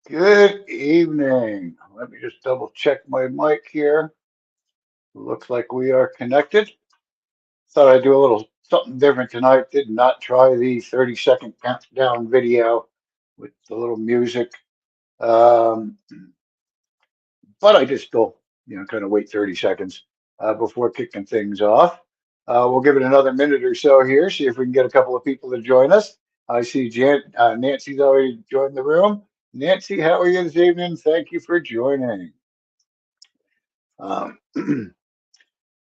Good evening. Let me just double check my mic here. Looks like we are connected. Thought I'd do a little something different tonight. Did not try the 30-second countdown video with the little music. Um, but I just still, kind of wait 30 seconds before kicking things off. We'll give it another minute or so here, see if we can get a couple of people to join us. I see Nancy's already joined the room. Nancy, how are you this evening? Thank you for joining. Um,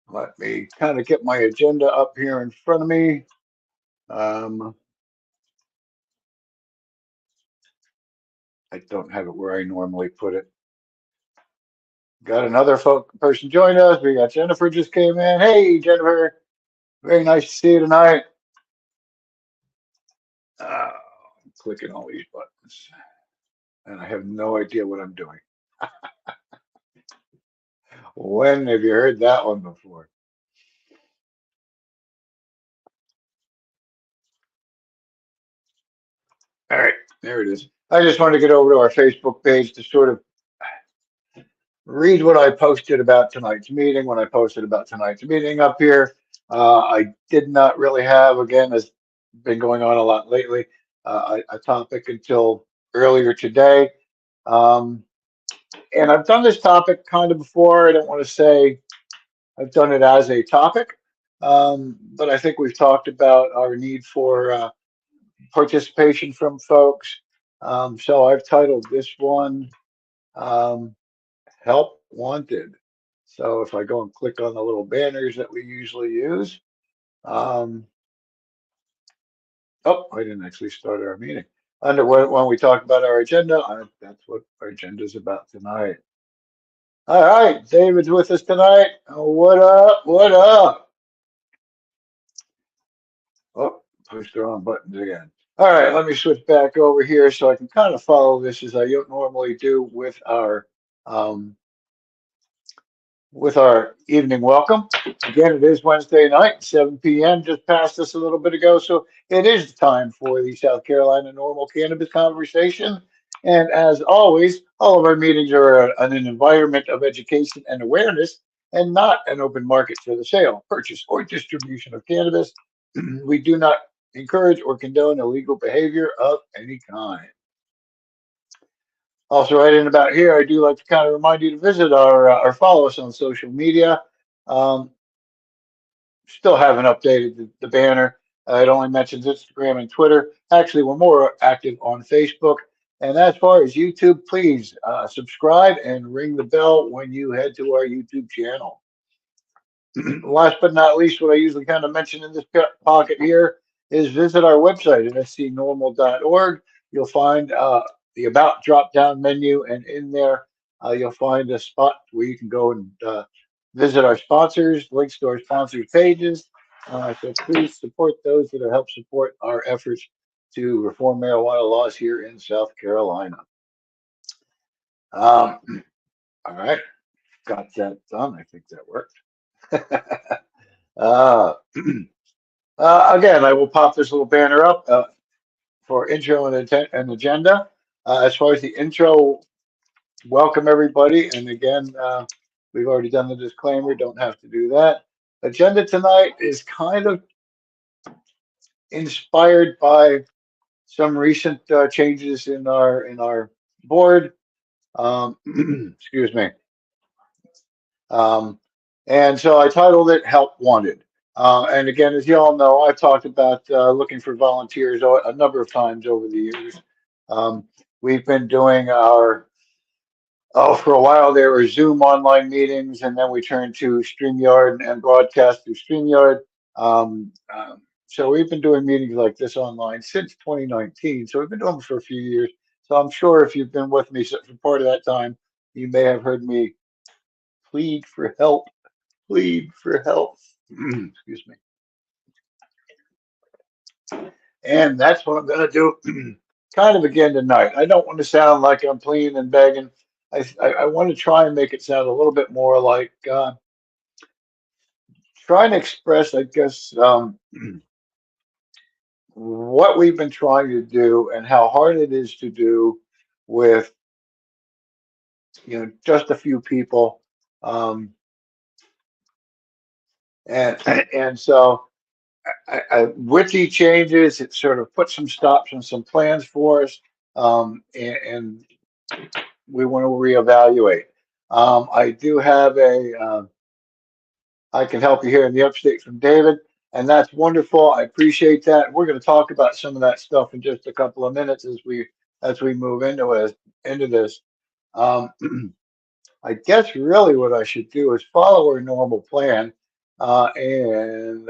Let me kind of get my agenda up here in front of me. I don't have it where I normally put it. Got another person join us. We got Jennifer just came in. Hey, Jennifer. Very nice to see you tonight. I'm clicking all these buttons, and I have no idea what I'm doing. When have you heard that one before? All right, there it is. I just wanted to get over to our Facebook page to sort of read what I posted about tonight's meeting when I posted about tonight's meeting up here. I did not really have, again, has been going on a lot lately, a topic until earlier today. Um, and I've done this topic kind of before. I don't want to say I've done it as a topic, but I think we've talked about our need for participation from folks. So I've titled this one. Um, Help Wanted. So if I go and click on the little banners that we usually use, oh, I didn't actually start our meeting. Under when we talk about our agenda, that's what our agenda is about tonight. All right, David's with us tonight. What up? What up? Oh, pushed the wrong buttons again. All right, let me switch back over here so I can kind of follow this as I normally do um, with our evening welcome. Again, it is Wednesday night, 7 p.m. Just passed us a little bit ago. So it is time for the South Carolina NORML Cannabis conversation. And as always, all of our meetings are in an environment of education and awareness and not an open market for the sale, purchase, or distribution of cannabis. We do not encourage or condone illegal behavior of any kind. Also, right in about here, I do like to kind of remind you to visit our or follow us on social media. Um, Still haven't updated the banner. It only mentions Instagram and Twitter. Actually, we're more active on Facebook. And as far as YouTube, please subscribe and ring the bell when you head to our YouTube channel. Last but not least, what I usually kind of mention in this pocket here is visit our website at scnormal.org. You'll find the About drop down menu, and in there, you'll find a spot where you can go and visit our sponsors, links to our sponsors pages. So please support those that help support our efforts to reform marijuana laws here in South Carolina. All right, got that done. I think that worked. uh, Again, I will pop this little banner up for intro and agenda. As far as the intro, welcome everybody. And again, we've already done the disclaimer, don't have to do that. Agenda tonight is kind of inspired by some recent changes in our board. Excuse me. Um, and so I titled it Help Wanted. And again, as you all know, I've talked about looking for volunteers a number of times over the years. We've been doing for a while there were Zoom online meetings, and then we turned to StreamYard and broadcast through StreamYard. So we've been doing meetings like this online since 2019. So we've been doing them for a few years. So I'm sure if you've been with me for part of that time, you may have heard me plead for help, plead for help. Excuse me. And that's what I'm going to do kind of again tonight. I don't want to sound like I'm pleading and begging. I want to try and make it sound a little bit more like trying to express, I guess, what we've been trying to do and how hard it is to do with just a few people. Um, and and so with the changes, it sort of put some stops and some plans for us, and we want to reevaluate. I do have I can help you here in the upstate from David, and that's wonderful. I appreciate that. We're going to talk about some of that stuff in just a couple of minutes as we move into this. Um, I guess really what I should do is follow our normal plan and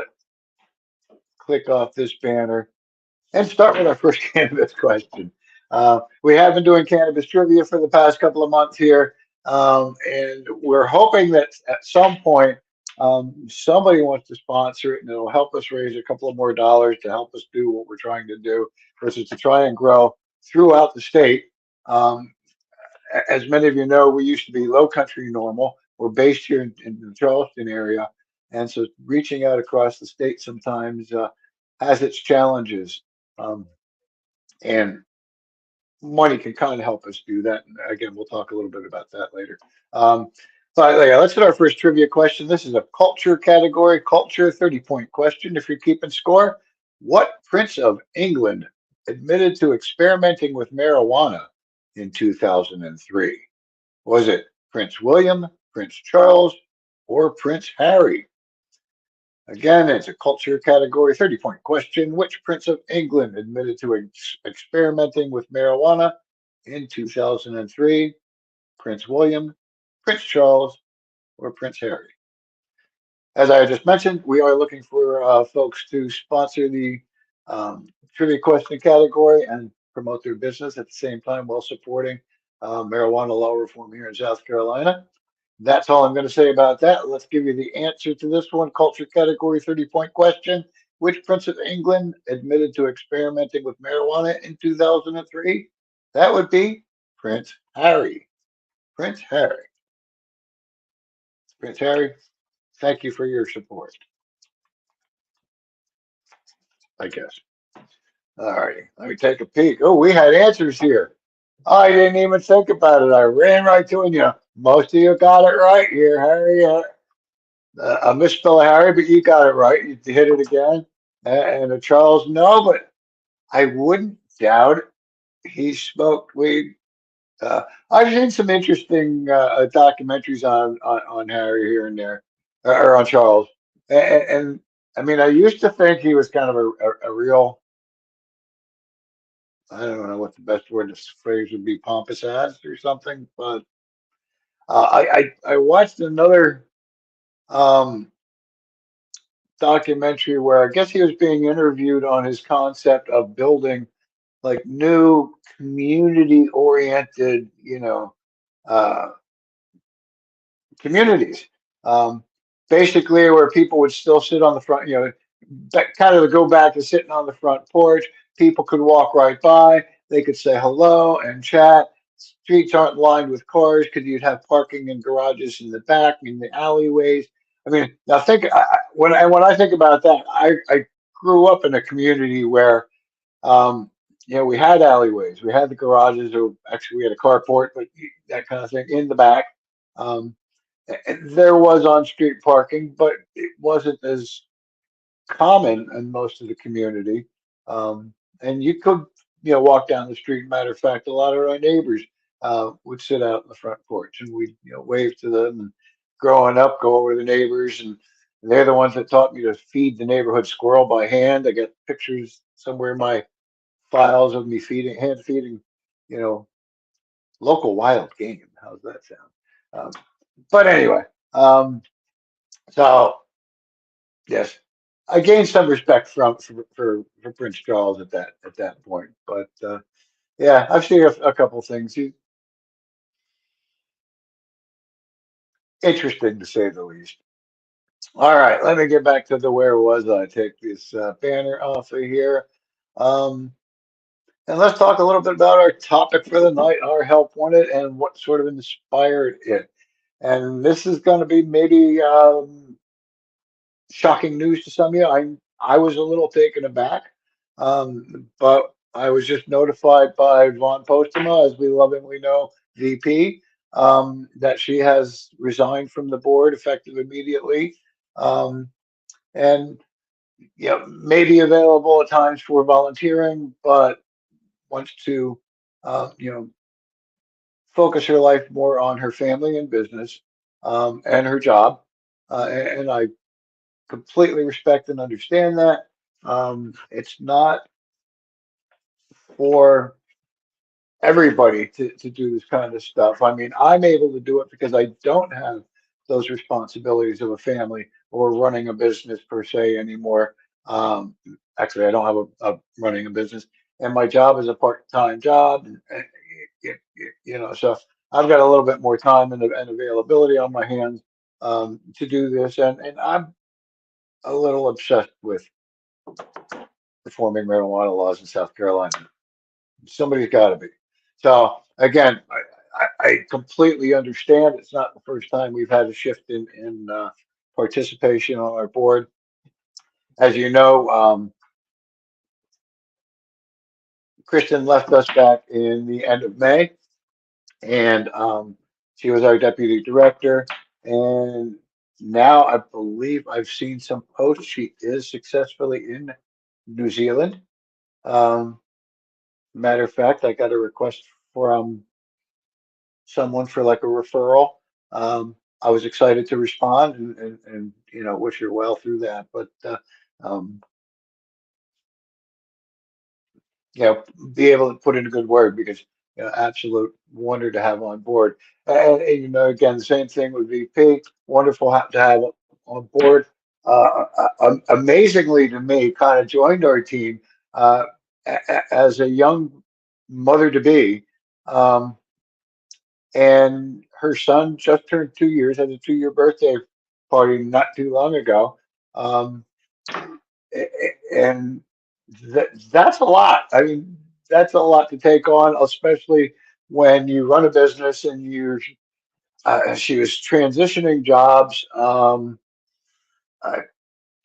click off this banner and start with our first cannabis question. We have been doing cannabis trivia for the past couple of months here, and we're hoping that at some point somebody wants to sponsor it and it'll help us raise a couple of more dollars to help us do what we're trying to do, versus to try and grow throughout the state. Um, as many of you know, we used to be Low Country NORML. We're based here in the Charleston area, and so reaching out across the state sometimes has its challenges. Um, and money can kind of help us do that. And again, we'll talk a little bit about that later. Um, but yeah, let's hit our first trivia question. This is a culture category, culture 30-point question. If you're keeping score, what Prince of England admitted to experimenting with marijuana in 2003? Was it Prince William, Prince Charles, or Prince Harry? Again, it's a culture category 30-point question. Which Prince of England admitted to experimenting with marijuana in 2003? Prince William, Prince Charles, or Prince Harry? As I just mentioned, we are looking for folks to sponsor the trivia question category and promote their business at the same time while supporting marijuana law reform here in South Carolina. That's all I'm going to say about that. Let's give you the answer to this one. Culture category 30-point question. Which Prince of England admitted to experimenting with marijuana in 2003? That would be Prince Harry. Prince Harry. Prince Harry, thank you for your support, I guess. All righty, let me take a peek. Oh, we had answers here. I didn't even think about it. I ran right to it. Most of you got it right here, Harry. I misspelled Harry, but you got it right. You hit it again. And Charles, no, but I wouldn't doubt he smoked weed. I've seen some interesting documentaries on Harry here and there, or on Charles. And I mean, I used to think he was kind of a real, I don't know what the best word to phrase would be, pompous ass or something. But I watched another um, documentary where I guess he was being interviewed on his concept of building like new community oriented, uh, communities. Um, Basically, where people would still sit on the front, kind of go back to sitting on the front porch. People could walk right by. They could say hello and chat. Streets aren't lined with cars because you'd have parking and garages in the back, in the alleyways. I mean, now when I think about that, I grew up in a community where um, we had alleyways, we had the garages, or actually we had a carport, but that kind of thing in the back. Um, and there was on-street parking, but it wasn't as common in most of the community. And you could, walk down the street. Matter of fact, a lot of our neighbors would sit out in the front porch, and we'd, wave to them. And growing up, go over to the neighbors, and they're the ones that taught me to feed the neighborhood squirrel by hand. I got pictures somewhere in my files of me hand feeding, you know, local wild game. How's that sound? But anyway, um, so yes, I gained some respect for Prince Charles at that point. But yeah, I've seen a couple things. Interesting to say the least. All right, let me get back to the where was I? Take this banner off of here. Um, And let's talk a little bit about our topic for the night, our help wanted, and what sort of inspired it. And this is going to be maybe shocking news to some of you. I was a little taken aback, but I was just notified by Vaughn Postema, as we lovingly know, VP. that she has resigned from the board effective immediately. Um, and may be available at times for volunteering, but wants to, you know, focus her life more on her family and business, and her job. And I completely respect and understand that. It's not for everybody to do this kind of stuff. I mean, I'm able to do it because I don't have those responsibilities of a family or running a business per se anymore. Um, Actually, I don't have a running a business, and my job is a part-time job, and so I've got a little bit more time and availability on my hands, to do this, and I'm a little obsessed with reforming marijuana laws in South Carolina. Somebody's got to be. So again, I completely understand. It's not the first time we've had a shift in participation on our board. As you know, Kristen left us back in the end of May, and she was our deputy director. And now I believe I've seen some posts. She is successfully in New Zealand. Um, Matter of fact, I got a request from someone for like a referral. I was excited to respond and wish her well through that. But um, be able to put in a good word because absolute wonder to have on board. And again, the same thing with VP. Wonderful to have on board. Amazingly to me, kind of joined our team uh, as a young mother to be. Um, and her son just turned 2 years, had a 2 year birthday party not too long ago. Um, and that's a lot. I mean, that's a lot to take on, especially when you run a business and she was transitioning jobs. I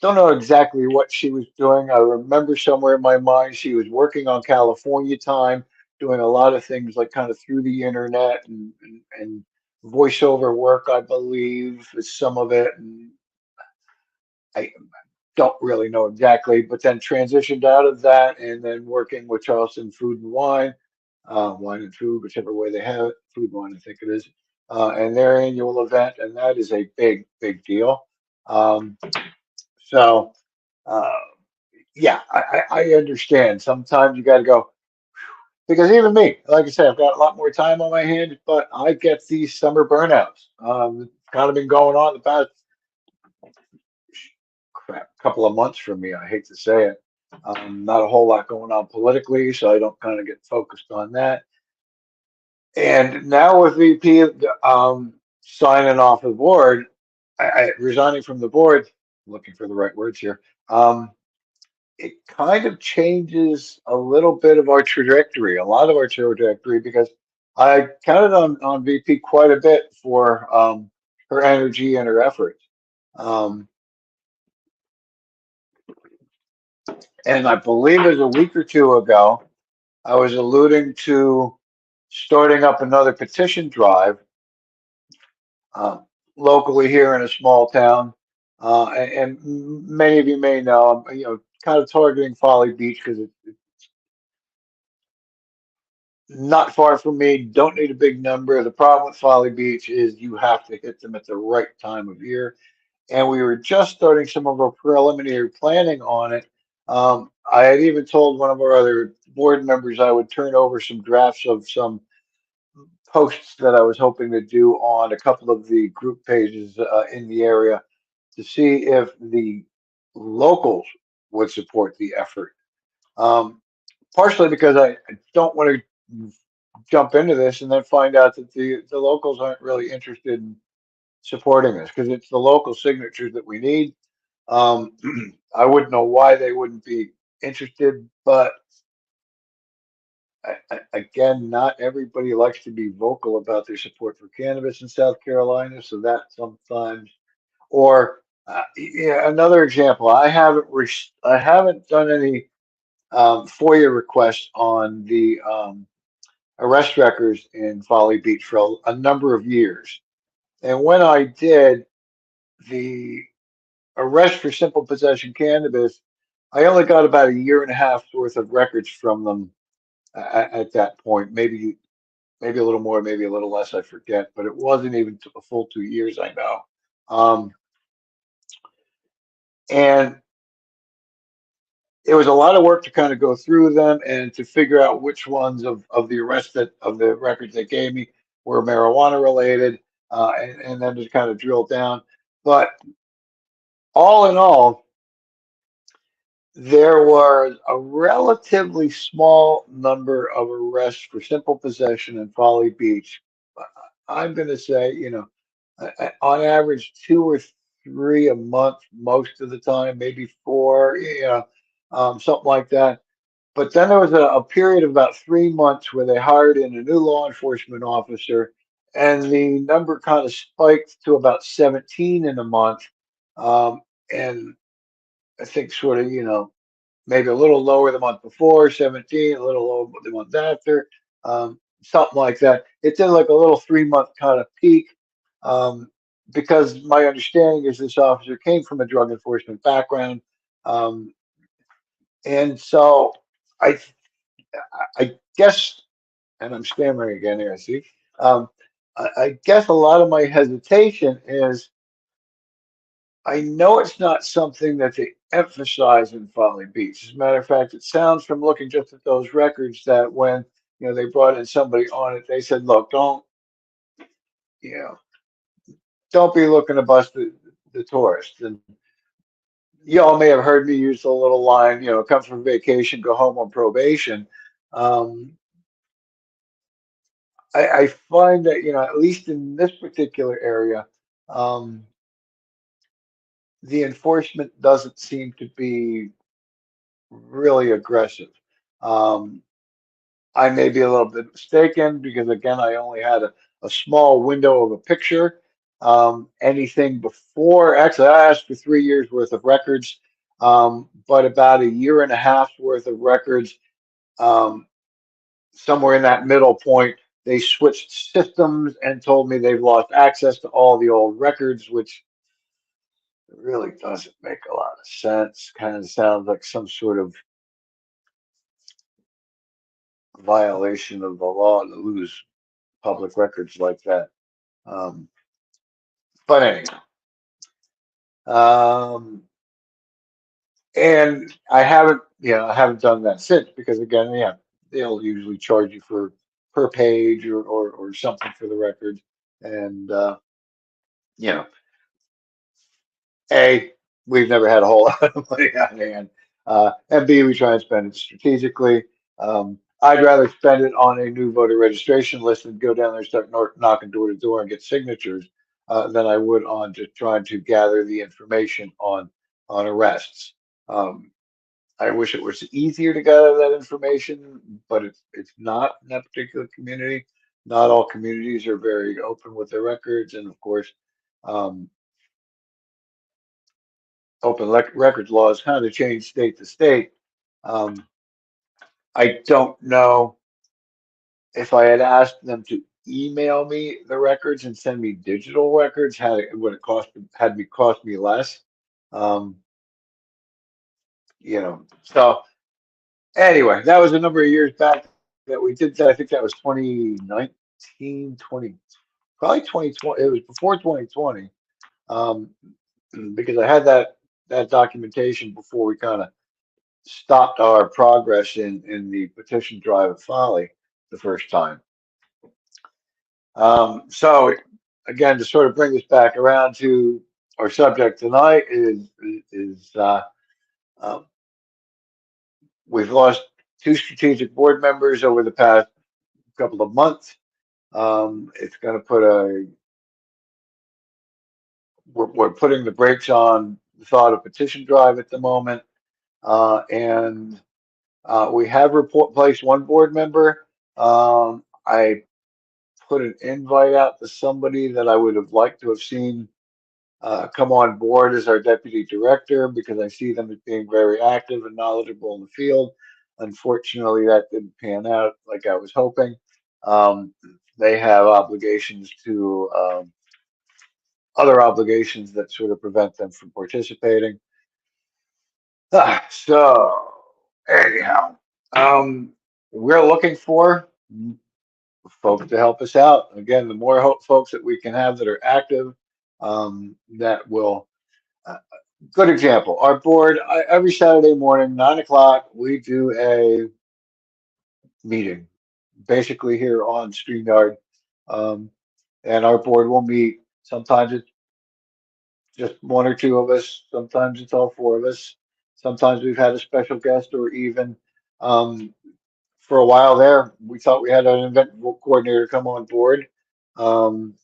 don't know exactly what she was doing. I remember somewhere in my mind she was working on California time, doing a lot of things like kind of through the internet and voiceover work, I believe, is some of it. And I don't really know exactly, but then transitioned out of that and then working with Charleston Food and Wine, Wine and Food, whichever way they have it, Food and Wine, I think it is, and their annual event, and that is a big, big deal. Um, so, uh, yeah, I understand. Sometimes you got to go because even me, like I said, I've got a lot more time on my hands, but I get these summer burnouts. Kind of been going on the past couple of months for me. I hate to say it. Not a whole lot going on politically, so I don't kind of get focused on that. And now with VP signing off the board, resigning from the board, looking for the right words here. It kind of changes a little bit of our trajectory, a lot of our trajectory, because I counted on VP quite a bit for her energy and her efforts. Um, and I believe it was a week or two ago, I was alluding to starting up another petition drive uh, locally here in a small town. And many of you may know, I'm kind of targeting Folly Beach because it's not far from me. Don't need a big number. The problem with Folly Beach is you have to hit them at the right time of year. And we were just starting some of our preliminary planning on it. I had even told one of our other board members I would turn over some drafts of some posts that I was hoping to do on a couple of the group pages in the area to see if the locals would support the effort. Um, Partially because I don't want to jump into this and then find out that the locals aren't really interested in supporting us because it's the local signatures that we need. Um, I wouldn't know why they wouldn't be interested, but again, not everybody likes to be vocal about their support for cannabis in South Carolina, so that sometimes. Or yeah, another example, I haven't done any FOIA requests on the arrest records in Folly Beach for a number of years. And when I did the arrest for simple possession cannabis, I only got about a year and a half's worth of records from them at that point. Maybe a little more, maybe a little less, I forget, but it wasn't even a full 2 years, I know. And it was a lot of work to kind of go through them and to figure out which ones of the arrests that of the records they gave me were marijuana related, and then to kind of drill down. But all in all, there was a relatively small number of arrests for simple possession in Folly Beach. I'm going to say, on average, 2 or 3 a month, most of the time, maybe four, something like that. But then there was a period of about 3 months where they hired in a new law enforcement officer, and the number kind of spiked to about 17 in a month. And I think sort of, maybe a little lower the month before, 17, a little lower the month after, something like that. It did like a little 3 month kind of peak, because my understanding is this officer came from a drug enforcement background. Um, and so I, I guess, and I'm stammering again here, I see. Um, I guess a lot of my hesitation is I know it's not something that they emphasize in Folly Beach. As a matter of fact, it sounds from looking just at those records that when they brought in somebody on it, they said, "Look, you know don't be looking to bust the tourist." And you all may have heard me use the little line, "Come from vacation, go home on probation." Um, I find that at least in this particular area, um, the enforcement doesn't seem to be really aggressive. Um, I may be a little bit mistaken because again, I only had a small window of a picture. Anything before, actually, I asked for 3 years worth of records, but about a year and a half's worth of records, um, somewhere in that middle point, they switched systems and told me they've lost access to all the old records, which really doesn't make a lot of sense. Kind of sounds like some sort of violation of the law to lose public records like that. Um, but anyway, um, and I haven't done that since because again, yeah, they'll usually charge you for per page or something for the record, and you know, A, we've never had a whole lot of money on hand. And B, we try and spend it strategically. I'd rather spend it on a new voter registration list and go down there and start knocking door to door and get signatures than I would on just trying to gather the information on arrests. Um, I wish it was easier to gather that information, but it's not in that particular community. Not all communities are very open with their records, and of course, um, records laws kind of change state to state. Um, I don't know if I had asked them to email me the records and send me digital records, would it cost me less? Um, so anyway, that was a number of years back that we did that. I think that was 2019, 20, probably 2020. It was before 2020, um, because I had that documentation before we kind of stopped our progress in the petition drive of folly the first time. So again, to sort of bring this back around to our subject tonight is um, we've lost two strategic board members over the past couple of months. It's going to put we're putting the brakes on the thought of petition drive at the moment, and we have replaced one board member. I put an invite out to somebody that I would have liked to have seen come on board as our deputy director because I see them as being very active and knowledgeable in the field. Unfortunately, that didn't pan out like I was hoping. Um, they have obligations to other obligations that sort of prevent them from participating. So, anyhow, um, we're looking for folks to help us out. Again, the more folks that we can have that are active, that will. Uh, Good example. Our board every Saturday morning, 9 o'clock, we do a meeting, basically here on StreamYard, um, and our board will meet. Sometimes it's just one or two of us. Sometimes it's all four of us. Sometimes we've had a special guest, or even um, for a while there, we thought we had an event coordinator come on board. Um,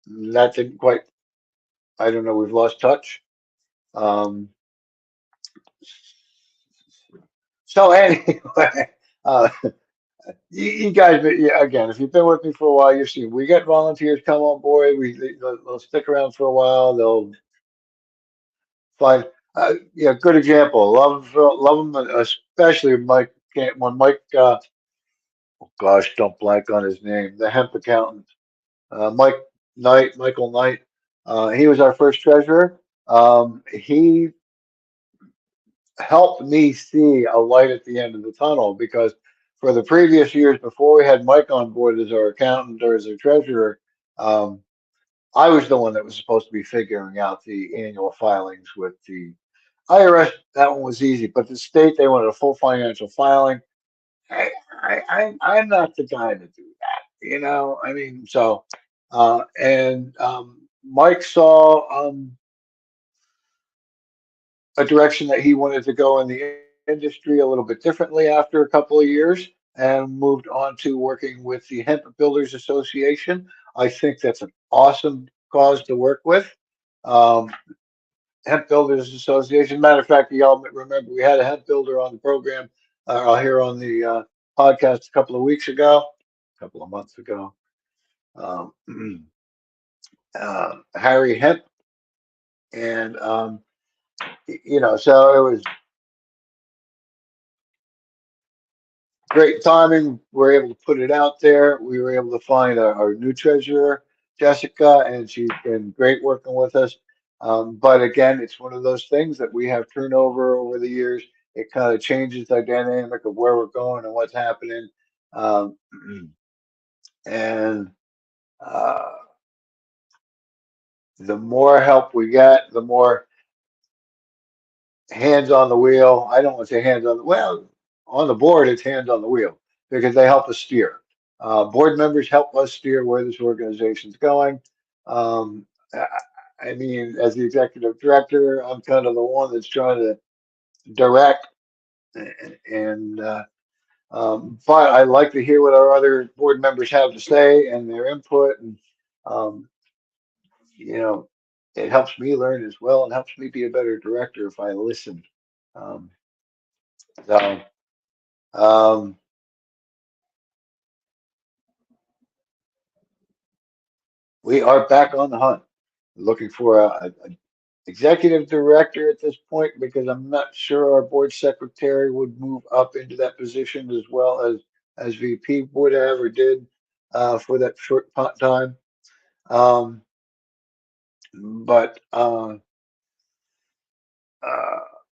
that didn't quite. I don't know. We've lost touch. Um, so anyway, uh, you guys, yeah, again, if you've been with me for a while, you've seen we get volunteers come on board. They'll stick around for a while. They'll find, yeah, good example. Love them, especially Mike. When Mike, oh gosh, don't blank on his name. The hemp accountant, Mike Knight, Michael Knight. He was our first treasurer. He helped me see a light at the end of the tunnel because for the previous years before we had Mike on board as our accountant or as our treasurer, um, I was the one that was supposed to be figuring out the annual filings with the IRS. That one was easy, but the state, they wanted a full financial filing. I'm not the guy to do that, you know. I mean, so and Mike saw a direction that he wanted to go in the industry a little bit differently after a couple of years and moved on to working with the Hemp Builders Association. I think that's an awesome cause to work with. Um, Hemp Builders Association. Matter of fact, y'all remember we had a hemp builder on the program here on the podcast a couple of weeks ago, a couple of months ago. Um, Harry Hemp, and you know, so it was great timing. We were able to put it out there. We were able to find our new treasurer, Jessica, and she's been great working with us. But again, it's one of those things that we have turnover over the years. It kind of changes the dynamic of where we're going and what's happening. Um, and uh, the more help we get, the more hands on the wheel. I don't want to say hands on the well on the board. It's hands on the wheel because they help us steer. Board members help us steer where this organization's going. Um, I, I mean, as the executive director, I'm kind of the one that's trying to direct, and but I like to hear what our other board members have to say and their input, and um, you know, it helps me learn as well and helps me be a better director if I listen. Um, so. Um, we are back on the hunt, looking for a executive director at this point because I'm not sure our board secretary would move up into that position as well as VP would have or did for that short time. Um, but uh,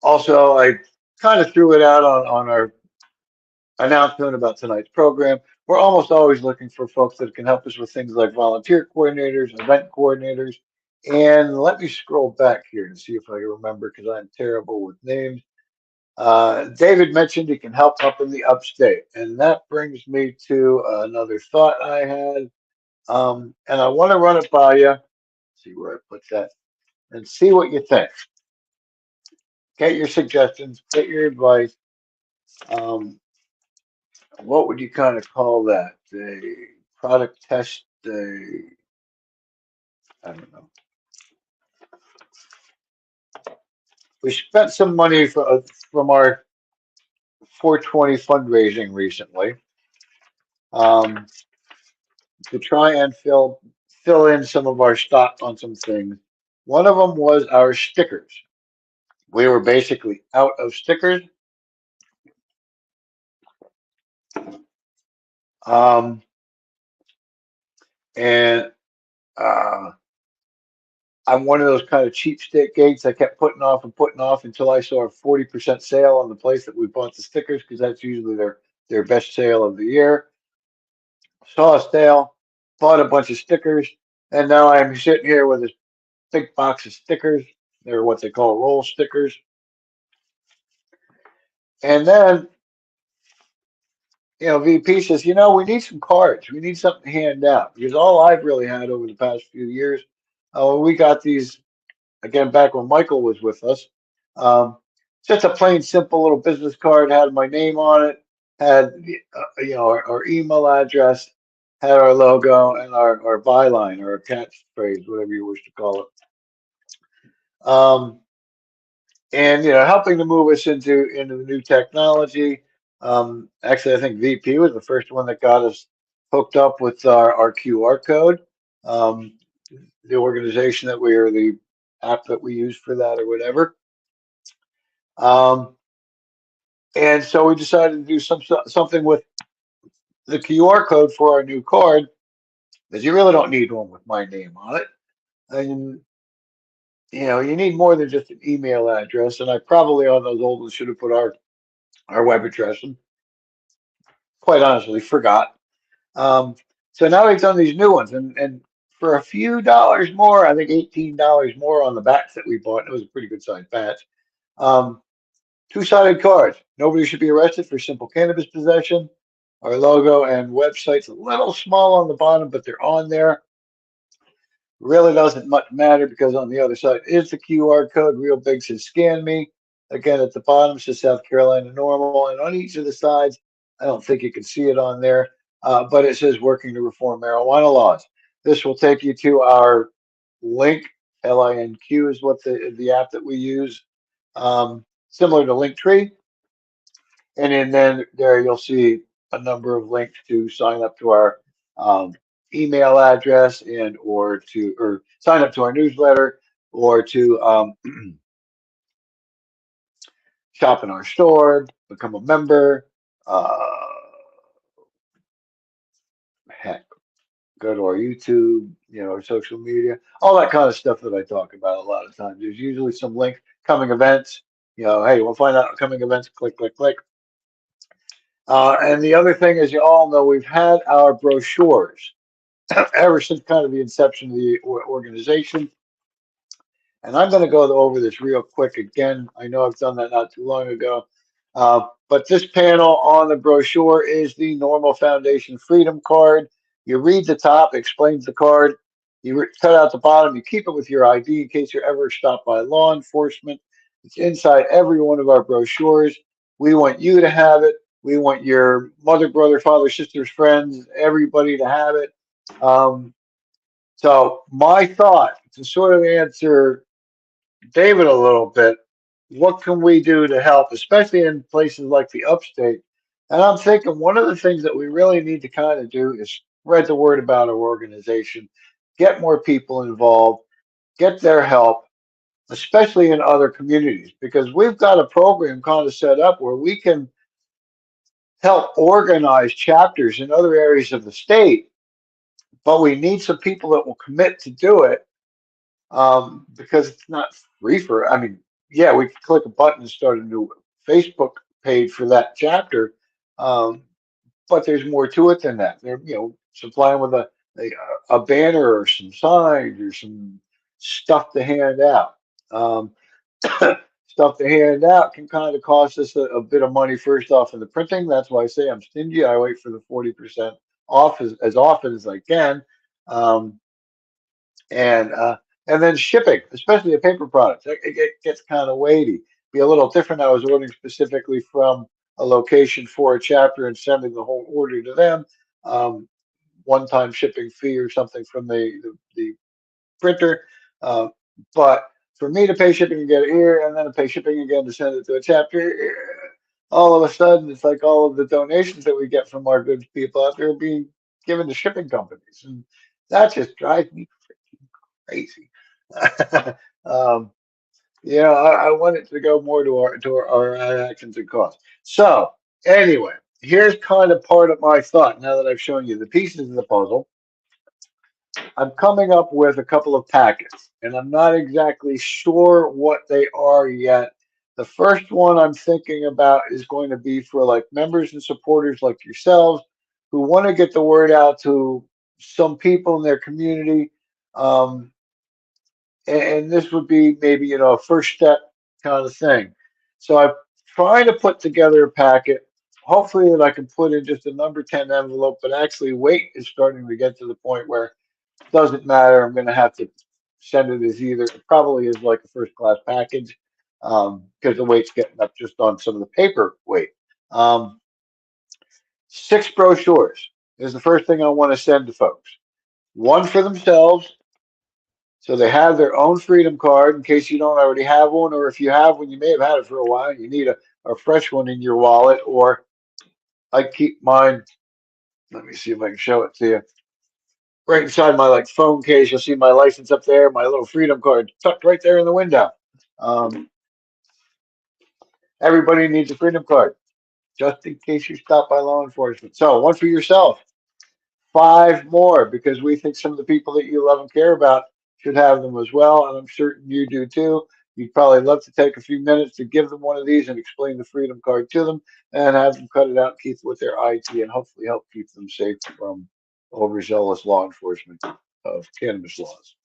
also, I kind of threw it out on our announcement about tonight's program. We're almost always looking for folks that can help us with things like volunteer coordinators, event coordinators. And let me scroll back here and see if I can remember because I'm terrible with names. David mentioned he can help up in the upstate. And that brings me to another thought I had. And I want to run it by you, see where I put that, and see what you think. Get your suggestions, get your advice. Um, what would you kind of call that? A product test? I don't know. We spent some money from our 420 fundraising recently um, to try and fill in some of our stock on some things. One of them was our stickers. We were basically out of stickers. Um, And uh, I'm one of those kind of cheapskate gates I kept putting off until I saw a 40% sale on the place that we bought the stickers because that's usually their best sale of the year. Saw a sale, bought a bunch of stickers, and now I'm sitting here with this big box of stickers. They're what they call roll stickers. And then, VP says, we need some cards. We need something to hand out because all I've really had over the past few years, we got these again back when Michael was with us. Um, just a plain, simple little business card had my name on it, had our email address, had our logo and our byline or our catchphrase, whatever you wish to call it. And helping to move us into the new technology. Actually, I think VP was the first one that got us hooked up with our QR code. Um, the organization that we are the app that we use for that or whatever. Um, and so we decided to do something with the QR code for our new card because you really don't need one with my name on it. And you need more than just an email address. And I probably on those old ones should have put our web address and quite honestly forgot. Um, so now we've done these new ones and for a few dollars more, I think $18 more on the bats that we bought. It was a pretty good sized batch. Um, Two-sided cards. Nobody should be arrested for simple cannabis possession. Our logo and website's a little small on the bottom, but they're on there. Really doesn't much matter because on the other side is the QR code. Real big says scan me. Again, at the bottom says South Carolina NORML. And on each of the sides, I don't think you can see it on there, but it says working to reform marijuana laws. This will take you to our link. LINQ is what the app that we use, similar to Linktree. And then there you'll see a number of links to sign up to our um, email address or sign up to our newsletter or to shop in our store, become a member, uh, heck, go to our YouTube, our social media, all that kind of stuff that I talk about a lot of times. There's usually some link, coming events, hey, we'll find out coming events, click, click, click. And the other thing, as you all know, we've had our brochures ever since kind of the inception of the organization. And I'm going to go over this real quick again. I know I've done that not too long ago. But this panel on the brochure is the NORML Foundation Freedom Card. You read the top, explains the card. You cut out the bottom. You keep it with your ID in case you're ever stopped by law enforcement. It's inside every one of our brochures. We want you to have it. We want your mother, brother, father, sisters, friends, everybody to have it. So my thought to sort of answer David a little bit, what can we do to help, especially in places like the upstate? And I'm thinking one of the things that we really need to kind of do is spread the word about our organization, get more people involved, get their help, especially in other communities, because we've got a program kind of set up where we can help organize chapters in other areas of the state, but we need some people that will commit to do it because it's not free for. I mean, yeah, we could click a button and start a new Facebook page for that chapter, um, but there's more to it than that. They're supplying with a banner or some signs or some stuff to hand out. Um, Stuff to hand out can kind of cost us a bit of money first off in the printing. That's why I say I'm stingy. I wait for the 40% off as often as I can. Um, and uh, and then shipping, especially a paper product, it gets kind of weighty. Be a little different. I was ordering specifically from a location for a chapter and sending the whole order to them. Um, One-time shipping fee or something from the printer. Uh, but for me to pay shipping and get it here, and then to pay shipping again to send it to a chapter, all of a sudden it's like all of the donations that we get from our good people out there are being given to shipping companies, and that just drives me crazy. um, I want it to go more to our actions and costs. So anyway, here's kind of part of my thought. Now that I've shown you the pieces of the puzzle, I'm coming up with a couple of packets, and I'm not exactly sure what they are yet. The first one I'm thinking about is going to be for like members and supporters like yourselves who want to get the word out to some people in their community. Um, and this would be maybe, a first step kind of thing. So I'm trying to put together a packet, hopefully that I can put in just a number 10 envelope, but actually weight is starting to get to the point where doesn't matter. I'm going to have to send it as either, it probably is like a first class package because the weight's getting up just on some of the paper weight. 6 brochures is the first thing I want to send to folks. One for themselves, so they have their own freedom card in case you don't already have one, or if you have one, you may have had it for a while. You need a fresh one in your wallet, or I keep mine. Let me see if I can show it to you. Right inside my like phone case, you'll see my license up there, my little freedom card tucked right there in the window. Um, Everybody needs a freedom card, just in case you stop by law enforcement. So one for yourself, 5 more, because we think some of the people that you love and care about should have them as well, and I'm certain you do too. You'd probably love to take a few minutes to give them one of these and explain the freedom card to them and have them cut it out and keep it with their ID and hopefully help keep them safe from overzealous law enforcement of cannabis laws.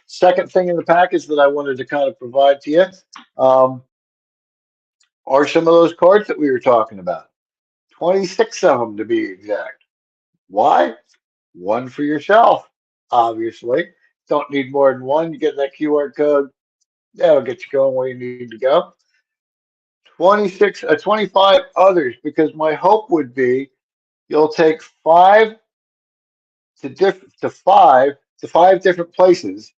Second thing in the package that I wanted to kind of provide to you um, are some of those cards that we were talking about. 26 of them to be exact. Why? One for yourself, obviously. Don't need more than one. You get that QR code, that'll get you going where you need to go. 25 others, because my hope would be you'll take five different places,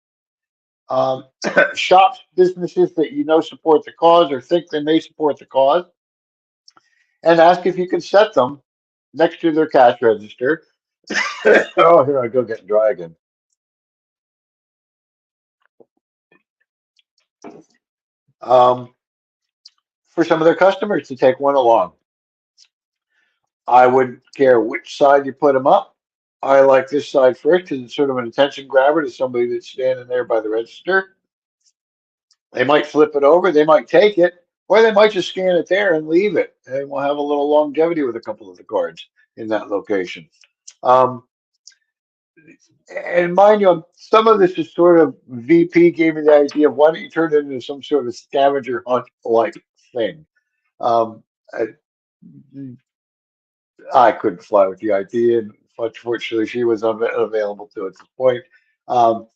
um, shops, businesses that you know support the cause or think they may support the cause, and ask if you can set them next to their cash register. Oh, here I go getting dry again. Um, for some of their customers to take one along. I wouldn't care which side you put them up. I like this side first because it's sort of an attention grabber to somebody that's standing there by the register. They might flip it over, they might take it, or they might just scan it there and leave it. And we'll have a little longevity with a couple of the cards in that location. Um, and mind you, some of this is sort of VP gave me the idea of why don't you turn it into some sort of scavenger hunt like thing. Um, I, I couldn't fly with the idea, and unfortunately, she was unavailable to at this point. Um,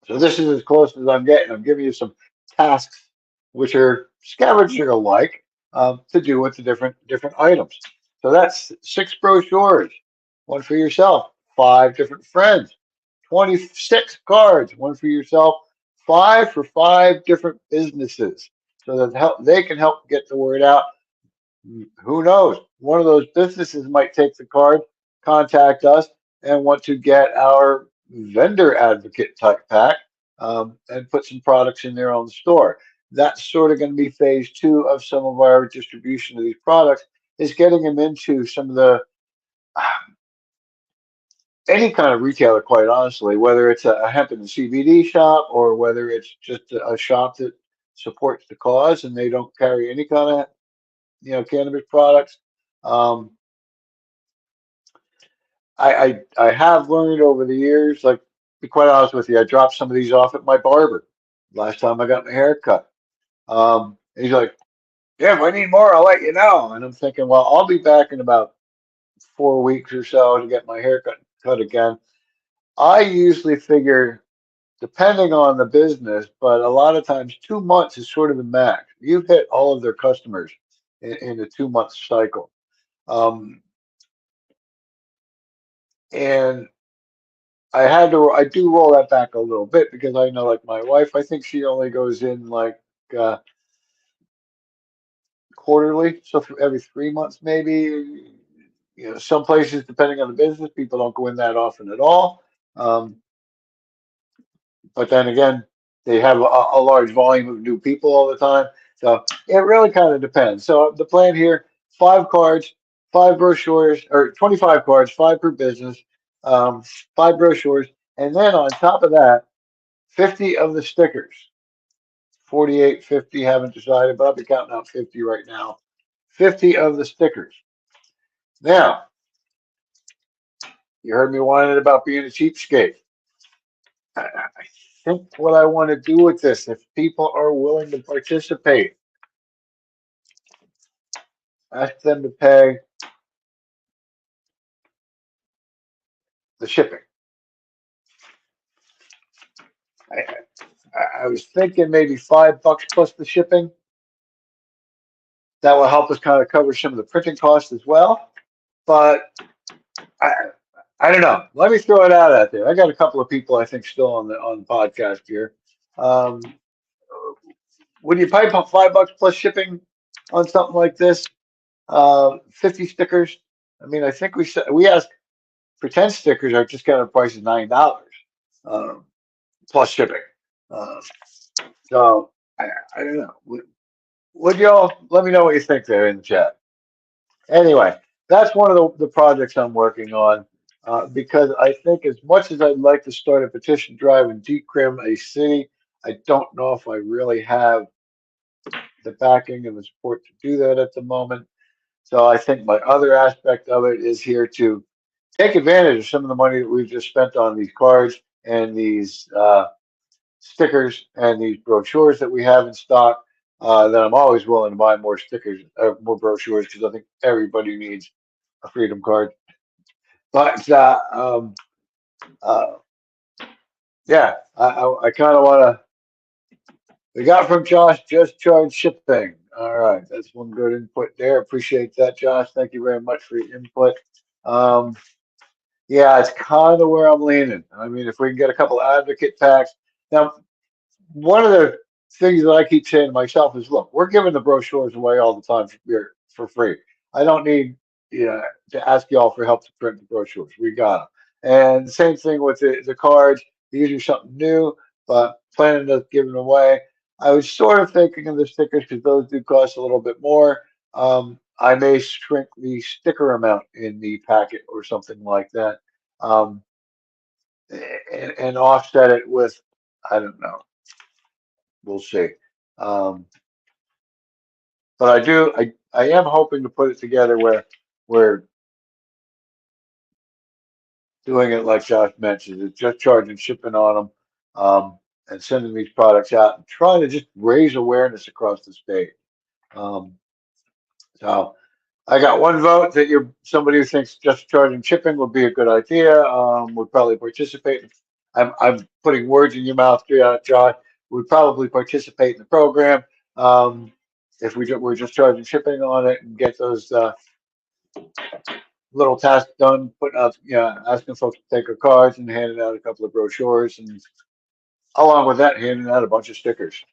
so this is as close as I'm getting. I'm giving you some tasks, which are scavenger like, to do with the different items. So that's 6 brochures, one for yourself, 5 different friends, 26 cards, one for yourself, 5 for 5 different businesses, so that they can help get the word out. Who knows? One of those businesses might take the card, contact us, and want to get our vendor advocate type pack and put some products in their own store. That's sort of going to be phase 2 of some of our distribution of these products, is getting them into some of the any kind of retailer, quite honestly, whether it's a hemp and CBD shop or whether it's just a shop that supports the cause and they don't carry any kind of cannabis products. Um, I have learned over the years, like, to be quite honest with you, I dropped some of these off at my barber last time I got my hair cut. And he's like, "Yeah, if I need more, I'll let you know." And I'm thinking, well, I'll be back in about 4 weeks or so to get my hair cut again. I usually figure, depending on the business, but a lot of times 2 months is sort of the max. You've hit all of their customers in a 2 month cycle. Um, and I do roll that back a little bit because I know, like my wife, I think she only goes in like uh, quarterly, so for every 3 months maybe. Some places, depending on the business, people don't go in that often at all. Um, but then again, they have a large volume of new people all the time, so it really kind of depends. So the plan here: 5 cards, 5 brochures, or 25 cards, 5 per business, 5 brochures, And then on top of that, 50 of the stickers, 48, 50, haven't decided, but I'll be counting out 50 right now. 50 of the stickers. Now, you heard me whining about being a cheapskate. I think what I want to do with this, if people are willing to participate, ask them to pay the shipping. I was thinking maybe $5 plus the shipping. That will help us kind of cover some of the printing costs as well. But I, I don't know. Let me throw it out there. I got a couple of people I think still on the podcast here. Um, would you pipe up $5 plus shipping on something like this? 50 stickers. I mean, I think we asked for 10 stickers. Our discounted price is $9 um, plus shipping. Uh, so I don't know. Would y'all let me know what you think there in the chat? Anyway, that's one of the projects I'm working on because I think as much as I'd like to start a petition drive and decrim a city, I don't know if I really have the backing and the support to do that at the moment. So I think my other aspect of it is here to take advantage of some of the money that we've just spent on these cards and these stickers and these brochures that we have in stock. That I'm always willing to buy more stickers, more brochures, because I think everybody needs a freedom card. But uh, yeah, I kind of want to. We got from Josh, just charge shipping. All right, that's one good input there. Appreciate that, Josh. Thank you very much for your input. Um, yeah, it's kind of where I'm leaning. I mean, if we can get a couple of advocate packs. Now, one of the things that I keep saying to myself is, look, we're giving the brochures away all the time for free. I don't need to ask y'all for help to print the brochures. We got them. And the same thing with the cards. These are something new, but planning to give them away. I was sort of thinking of the stickers because those do cost a little bit more. I may shrink the sticker amount in the packet or something like that, um, and offset it with, I don't know, we'll see. Um, but I am hoping to put it together where we're doing it like Josh mentioned, it's just charging shipping on them, and sending these products out and trying to just raise awareness across the state. Um, so I got one vote that you're somebody who thinks just charging shipping would be a good idea. Would probably participate. I'm putting words in your mouth, Josh. Would probably participate in the program if we're just charging shipping on it and get those little tasks done. Putting out, asking folks to take our cards and handing out a couple of brochures, and along with that, handing out a bunch of stickers.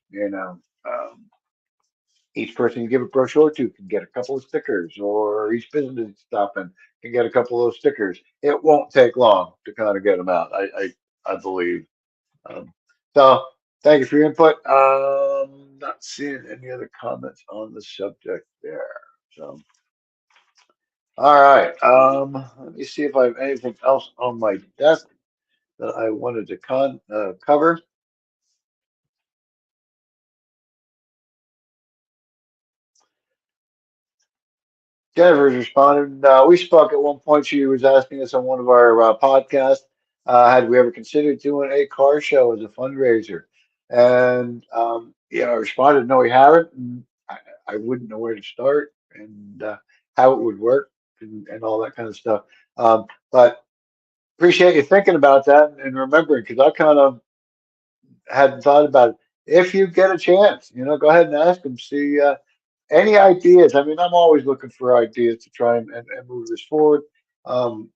Each person you give a brochure to can get a couple of stickers, or each business stopping can get a couple of those stickers. It won't take long to kind of get them out, I believe. Um, so thank you for your input. Not seeing any other comments on the subject there. So, all right. Let me see if I have anything else on my desk that I wanted to cover. Jennifer's responded. We spoke at one point. She was asking us on one of our podcasts, had we ever considered doing a car show as a fundraiser? And I responded, no, we haven't. And I wouldn't know where to start and how it would work and all that kind of stuff. But appreciate you thinking about that and remembering, because I kind of hadn't thought about it. If you get a chance, go ahead and ask them. See. Any ideas? I mean, I'm always looking for ideas to try and move this forward. Um,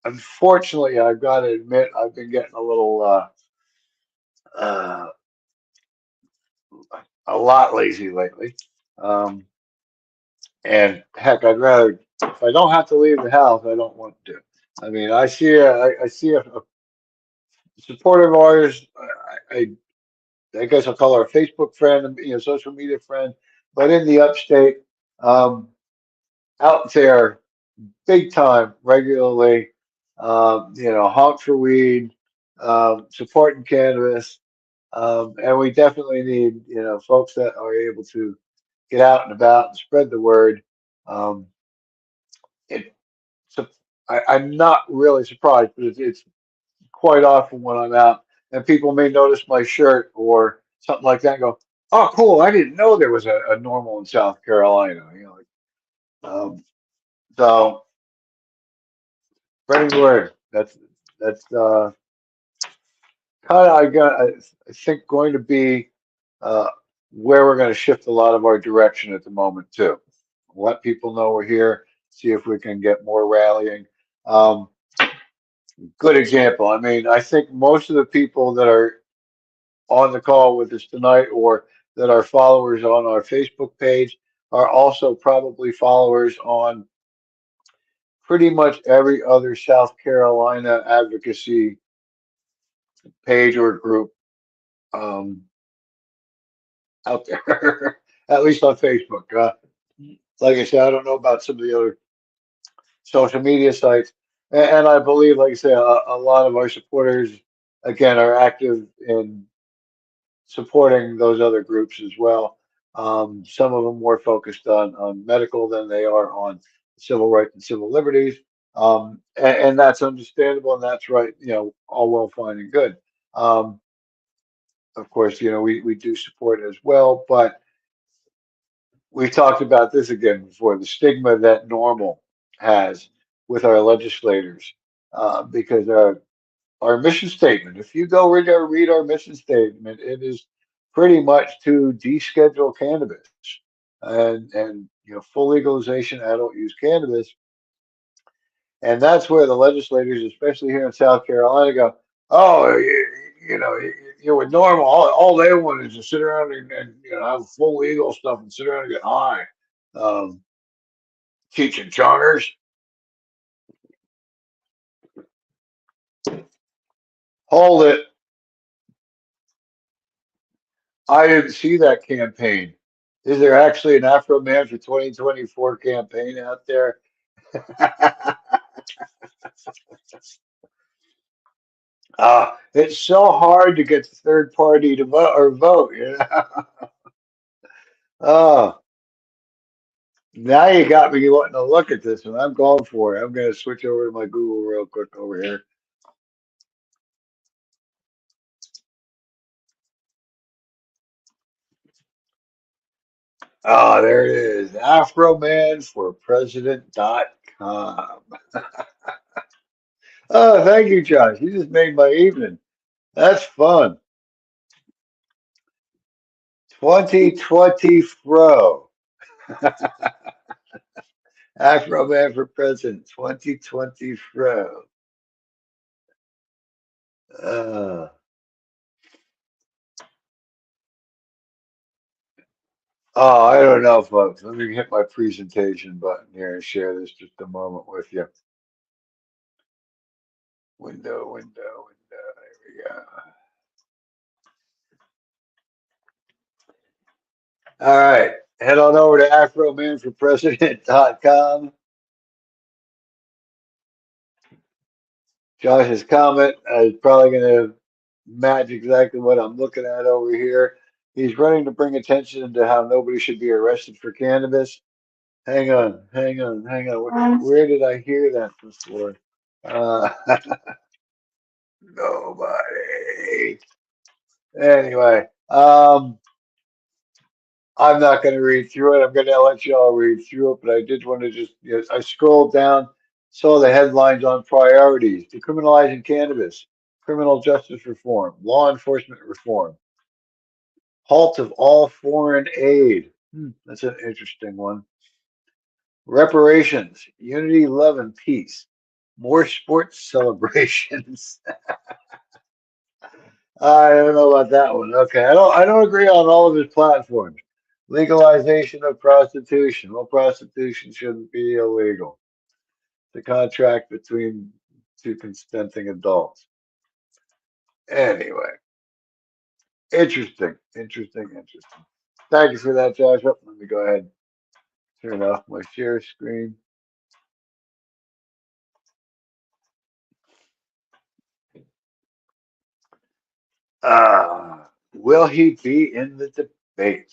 Unfortunately, I've got to admit, I've been getting uh, a lot lazy lately. Um, and heck, I'd rather, if I don't have to leave the house, I don't want to. I mean, I see a supporter of ours. I guess I'll call her a Facebook friend, social media friend, but in the upstate, um, out there big time regularly, honk for weed, supporting cannabis. And we definitely need, folks that are able to get out and about and spread the word. Um, it, so I'm not really surprised, but it's quite often when I'm out and people may notice my shirt or something like that and go, "Oh, cool! I didn't know there was a normal in South Carolina." So spreading the word. That's kind of I think going to be uh, where we're going to shift a lot of our direction at the moment too. Let people know we're here. See if we can get more rallying. Um, Good example. I mean, I think most of the people that are on the call with us tonight or that are followers on our Facebook page are also probably followers on pretty much every other South Carolina advocacy page or group um, out there, at least on Facebook. Like I said, I don't know about some of the other social media sites. And I believe, like I say, a lot of our supporters, again, are active in supporting those other groups as well. Some of them more focused on medical than they are on civil rights and civil liberties. And that's understandable and that's right, all well, fine and good. Um, of course, we do support it as well, but we talked about this again before, the stigma that NORML has with our legislators, because our mission statement, if you go read our mission statement, it is pretty much to deschedule cannabis and full legalization adult use cannabis. And that's where the legislators, especially here in South Carolina, go, oh, you're with NORML. All they want is to sit around and have full legal stuff and sit around and get high. Um, Teaching charters. Hold it. I didn't see that campaign. Is there actually an Afro Man for 2024 campaign out there? It's so hard to get the third party to vote. Oh, now you got me wanting to look at this one. I'm going for it. I'm going to switch over to my Google real quick over here. Oh, there it is. AfroManForPresident.com. Oh, thank you, Josh. You just made my evening. That's fun. 2020 Fro. Afro Man for President 2020 Fro. Uh, oh, I don't know, folks. Let me hit my presentation button here and share this just a moment with you. Window. There we go. All right. Head on over to AfroManForPresident.com. Josh's comment is probably going to match exactly what I'm looking at over here. He's running to bring attention to how nobody should be arrested for cannabis. Hang on. Where did I hear that before? Uh, Nobody. Anyway, I'm not going to read through it. I'm going to let you all read through it, but I did want to just, I scrolled down, saw the headlines on priorities, decriminalizing cannabis, criminal justice reform, law enforcement reform, halt of all foreign aid. That's an interesting one. Reparations, unity, love, and peace. More sports celebrations. I don't know about that one. Okay, I don't agree on all of his platforms. Legalization of prostitution. Well, prostitution shouldn't be illegal. The contract between two consenting adults. Anyway, interesting. Thank you for that, Josh. Oh, let me go ahead and turn off my share screen. Will he be in the debate?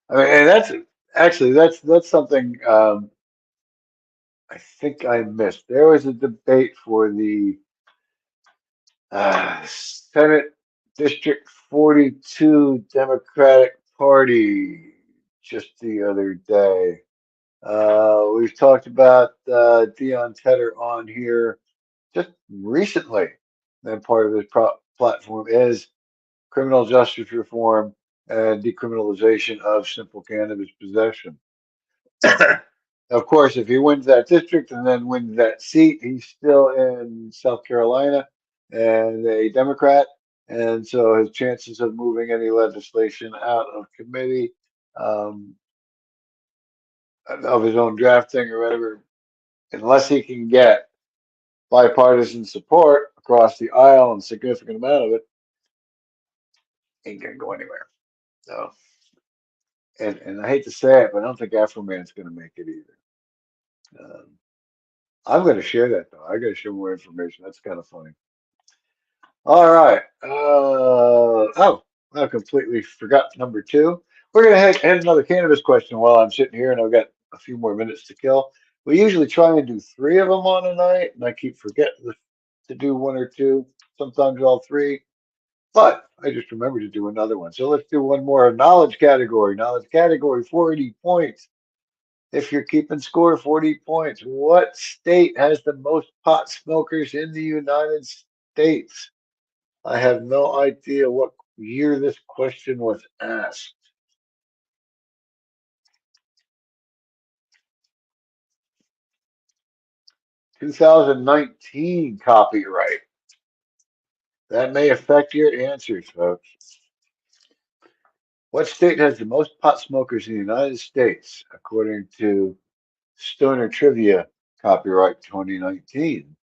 I mean, and that's actually that's something I think I missed. There was a debate for the Senate District 42 Democratic Party just the other day. We've talked about Dion Tedder on here just recently. And part of his platform is criminal justice reform and decriminalization of simple cannabis possession. Of course, if he wins that district and then wins that seat, he's still in South Carolina and a Democrat. And so his chances of moving any legislation out of committee, um, of his own drafting or whatever, unless he can get bipartisan support across the aisle and significant amount of it, ain't gonna go anywhere. So, and I hate to say it, but I don't think Afro Man's gonna make it either. Um, I'm gonna share that though. I gotta share more information. That's kind of funny. All right. Oh, I completely forgot number two. We're gonna hit another cannabis question while I'm sitting here, and I've got a few more minutes to kill. We usually try and do three of them on a night, and I keep forgetting to do one or two, sometimes all three. But I just remembered to do another one. So let's do one more knowledge category. Knowledge category, 40 points. If you're keeping score, 40 points. What state has the most pot smokers in the United States? I have no idea what year this question was asked. 2019 copyright. That may affect your answers, folks. What state has the most pot smokers in the United States, according to Stoner Trivia copyright 2019?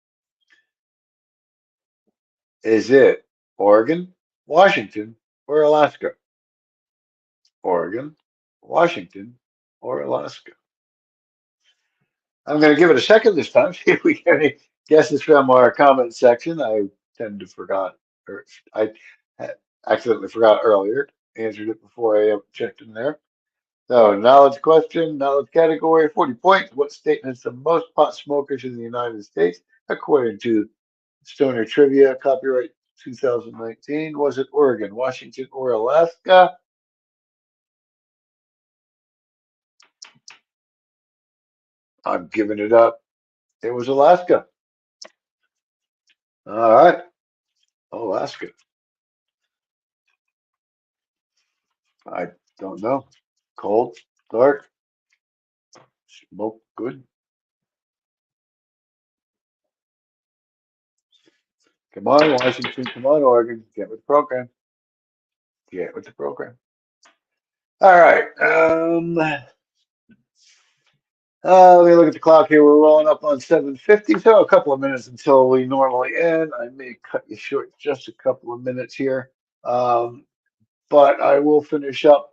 Is it Oregon, Washington, or Alaska? Oregon, Washington, or Alaska? I'm going to give it a second this time, see if we get any guesses from our comment section. I tend to forgot, or I accidentally forgot earlier, answered it before I checked in there. So, knowledge question, knowledge category, 40 points. What state has the most pot smokers in the United States, according to Stoner Trivia, copyright 2019? Was it Oregon, Washington, or Alaska? I'm giving it up. It was Alaska. All right, Alaska. I don't know. Cold, dark, smoke good. Come on, Washington. Come on, Oregon. Get with the program. Get with the program. All right. Let me look at the clock here. We're rolling up on 7:50, so a couple of minutes until we normally end. I may cut you short just a couple of minutes here, um, but I will finish up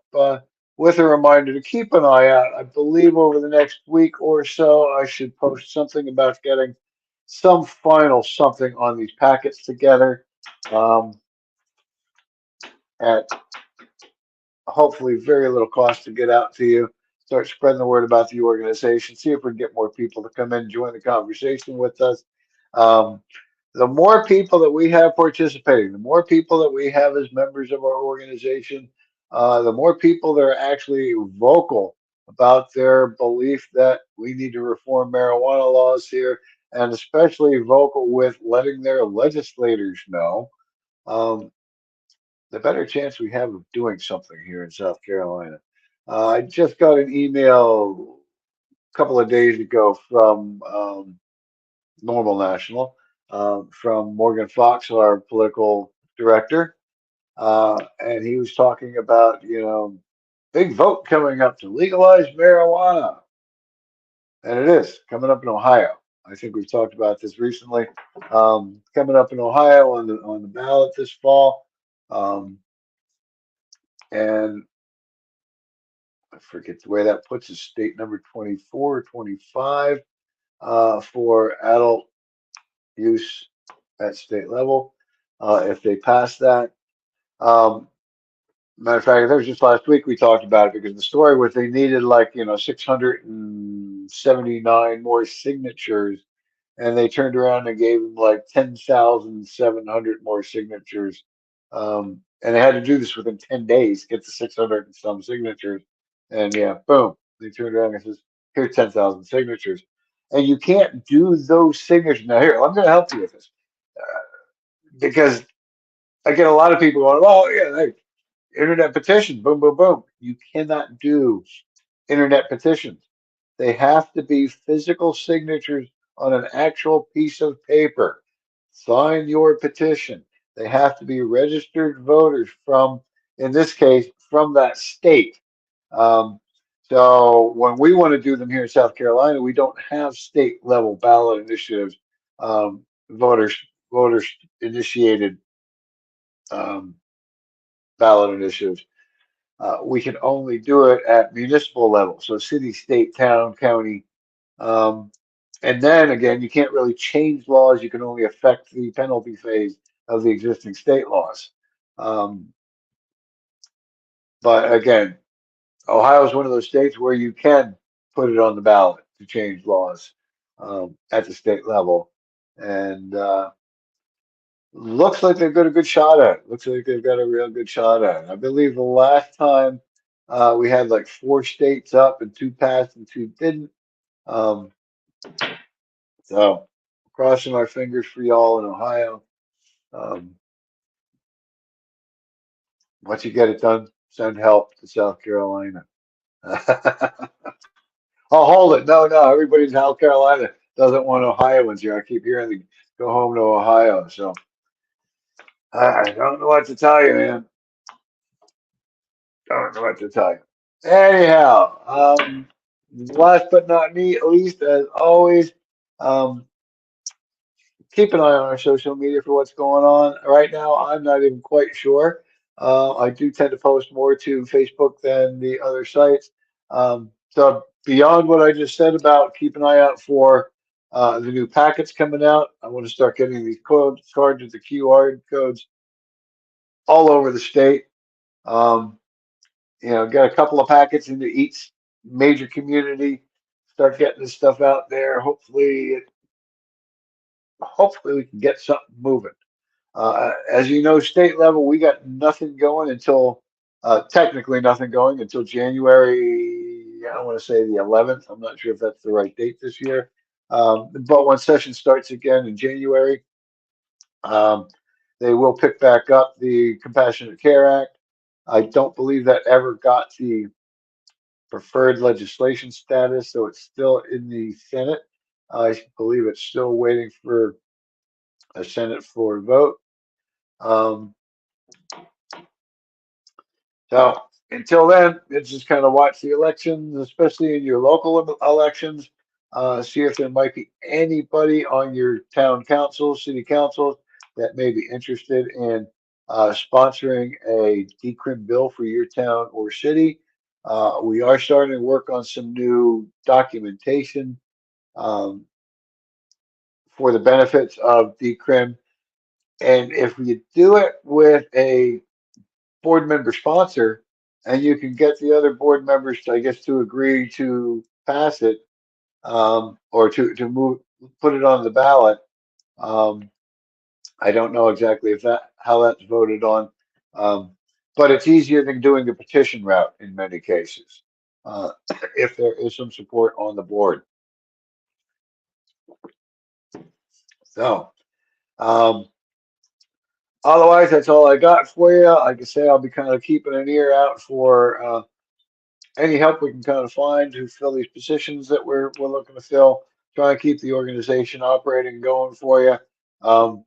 with a reminder to keep an eye out. I believe over the next week or so, I should post something about getting some final something on these packets together um, at hopefully very little cost to get out to you. Start spreading the word about the organization. See if we can get more people to come in and join the conversation with us. Um, the more people that we have participating, the more people that we have as members of our organization, the more people that are actually vocal about their belief that we need to reform marijuana laws here, and especially vocal with letting their legislators know. Um, the better chance we have of doing something here in South Carolina. I just got an email a couple of days ago from NORML National, from Morgan Fox, our political director, and he was talking about, big vote coming up to legalize marijuana, and it is coming up in Ohio. I think we've talked about this recently. Coming up in Ohio on the ballot this fall. Um, and I forget the way that puts us, state number 24 or 25 for adult use at state level. If they pass that, Um, Matter of fact, that was just last week we talked about it because the story was they needed like, 679 more signatures, and they turned around and gave them like 10,700 more signatures. And they had to do this within 10 days, get the 600 and some signatures. And yeah, boom, they turned around and says, here's 10,000 signatures. And you can't do those signatures. Now, here, I'm going to help you with this because I get a lot of people going, oh, yeah, hey, internet petition, boom, boom, boom. You cannot do internet petitions. They have to be physical signatures on an actual piece of paper. Sign your petition. They have to be registered voters from, in this case, from that state. Um, so when we want to do them here in South Carolina, we don't have state level ballot initiatives, voters voters initiated um, ballot initiatives. We can only do it at municipal level, so city, state, town, county. Um, and then again, you can't really change laws. You can only affect the penalty phase of the existing state laws. Um, but again, Ohio is one of those states where you can put it on the ballot to change laws at the state level. And looks like they've got a good shot at it. Looks like they've got a real good shot at it. I believe the last time we had like four states up and two passed and two didn't. Um, so crossing our fingers for y'all in Ohio. Um, once you get it done, send help to South Carolina. Oh, hold it. No, no, everybody in South Carolina doesn't want Ohioans here. I keep hearing they go home to Ohio. So I don't know what to tell you, man. Don't know what to tell you. Anyhow, last but not least, as always, um, keep an eye on our social media for what's going on. Right now, I'm not even quite sure. I do tend to post more to Facebook than the other sites. So beyond what I just said about keep an eye out for the new packets coming out, I want to start getting these cards with the QR codes all over the state. Um, got a couple of packets into each major community. Start getting this stuff out there. Hopefully we can get something moving. As you know, state level, we got nothing going until technically nothing going until January. I want to say the 11th. I'm not sure if that's the right date this year. But when session starts again in January, um, they will pick back up the Compassionate Care Act. I don't believe that ever got the preferred legislation status, so it's still in the Senate. I believe it's still waiting for a Senate floor vote. Um, so until then, it's just kind of watch the elections, especially in your local elections. See if there might be anybody on your town council, city councils that may be interested in sponsoring a decrim bill for your town or city. We are starting to work on some new documentation um, for the benefits of decrim. And if you do it with a board member sponsor, and you can get the other board members, I guess, to agree to pass it, or to move, put it on the ballot. Um, I don't know exactly if that how that's voted on, um, but it's easier than doing the petition route in many cases, uh, if there is some support on the board. So, um, otherwise, that's all I got for you. Like I say, I'll be kind of keeping an ear out for any help we can kind of find to fill these positions that we're looking to fill. Try to keep the organization operating and going for you. Um,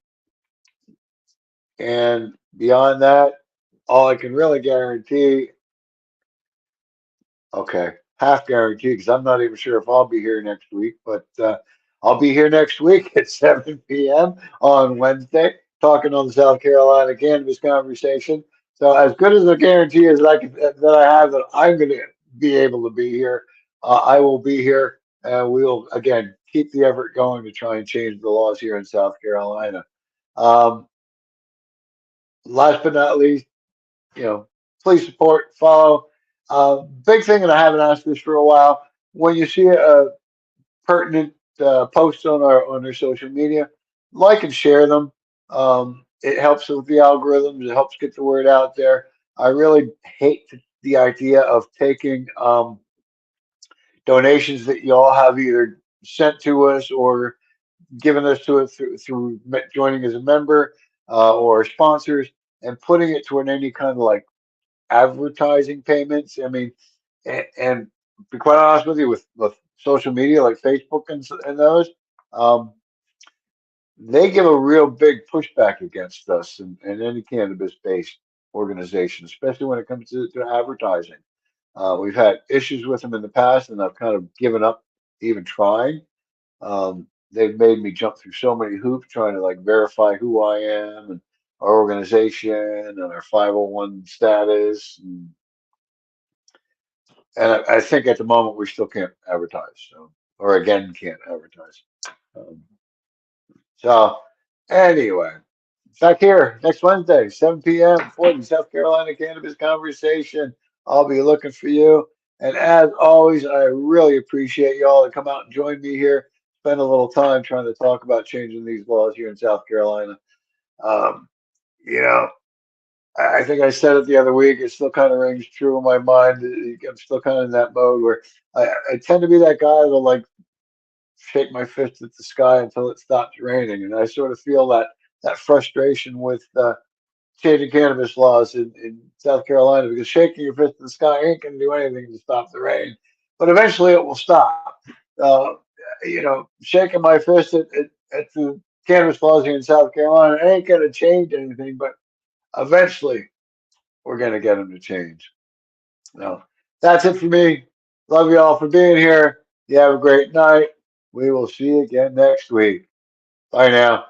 and beyond that, all I can really guarantee, okay, half guarantee, because I'm not even sure if I'll be here next week, but I'll be here next week at 7 p.m. on Wednesday, talking on the South Carolina Cannabis conversation. So as good as a guarantee as that I have that I'm going to be able to be here, I will be here, and we'll again keep the effort going to try and change the laws here in South Carolina. Um, Last but not least, you know, please support, follow. Big thing, and I haven't asked this for a while. When you see a pertinent posts on our social media, like and share them. It helps with the algorithms. It helps get the word out there. I really hate the idea of taking donations that y'all have either sent to us or given us to it through joining as a member or sponsors and putting it toward any kind of like advertising payments. I mean, and to be quite honest with you, with social media like Facebook and those, um, they give a real big pushback against us and any cannabis-based organization, especially when it comes to advertising. We've had issues with them in the past, and I've kind of given up even trying. They've made me jump through so many hoops trying to like verify who I am and our organization and our 501 status. And I think at the moment we still can't advertise, so, or again can't advertise. Um, so anyway, back here next Wednesday, 7 p.m. for the South Carolina Cannabis Conversation. I'll be looking for you. And as always, I really appreciate y'all that come out and join me here. Spend a little time trying to talk about changing these laws here in South Carolina. Um, you know, I think I said it the other week. It still kind of rings true in my mind. I'm still kind of in that mode where I tend to be that guy that'll like shake my fist at the sky until it stops raining, and I sort of feel that frustration with changing cannabis laws in South Carolina because shaking your fist at the sky ain't going to do anything to stop the rain, but eventually it will stop. Uh, shaking my fist at the cannabis laws here in South Carolina ain't going to change anything, but eventually we're going to get them to change. No, that's it for me. Love you all for being here. You have a great night. We will see you again next week. Bye now.